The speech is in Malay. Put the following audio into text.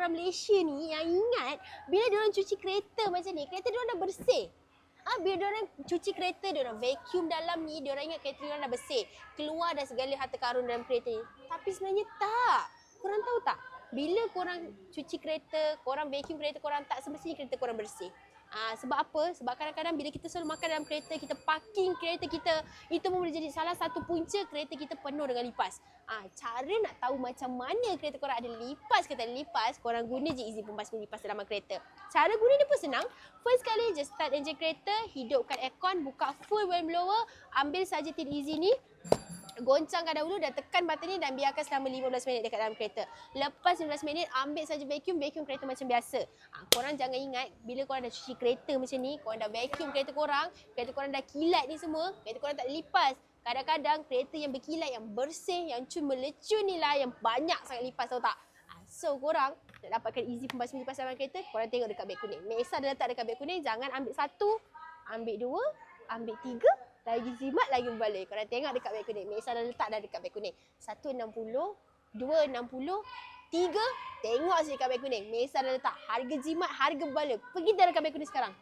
orang Malaysia ni yang ingat bila diorang cuci kereta macam ni, kereta diorang dah bersih. Bila diorang cuci kereta, diorang vacuum dalam ni, diorang ingat kereta diorang dah bersih. Keluar dah segala harta karun dalam kereta ni. Tapi sebenarnya tak. Korang tahu tak? Bila korang cuci kereta, korang vacuum kereta korang, tak semestinya kereta korang bersih. Sebab apa? Sebab kadang-kadang bila kita selalu makan dalam kereta, kita parking kereta kita, itu pun boleh jadi salah satu punca kereta kita penuh dengan lipas. Cara nak tahu macam mana kereta korang ada lipas ke tak ada lipas, korang guna je Easy Pembasmi Lipas dalam kereta. Cara guna dia pun senang. First kali, just start enjin kereta, hidupkan aircon, buka full wind blower, ambil saja tin Easy ni, goncangkan dahulu dan tekan button ni dan biarkan selama 15 minit dekat dalam kereta. Lepas 15 minit, ambil saja vacuum kereta macam biasa. Korang jangan ingat bila korang dah cuci kereta macam ni, korang dah vacuum kereta korang dah kilat ni semua, kereta korang tak ada lipas. Kadang-kadang kereta yang berkilat, yang bersih, yang cun melecun ni lah yang banyak sangat lipas, tahu tak? So korang nak dapatkan Easy Pembasmi Lipas dalam kereta, korang tengok dekat beg kuning. Mesa dah letak dekat beg kuning, jangan ambil satu, ambil dua, ambil tiga, lagi jimat, lagi berbalik. Korang tengok dekat beg kuning. Mesa dah letak dah dekat beg kuning. 160, 260, 3. Tengok je dekat beg kuning. Mesa dah letak. Harga jimat, harga berbalik. Pergi dah dekat beg kuning sekarang.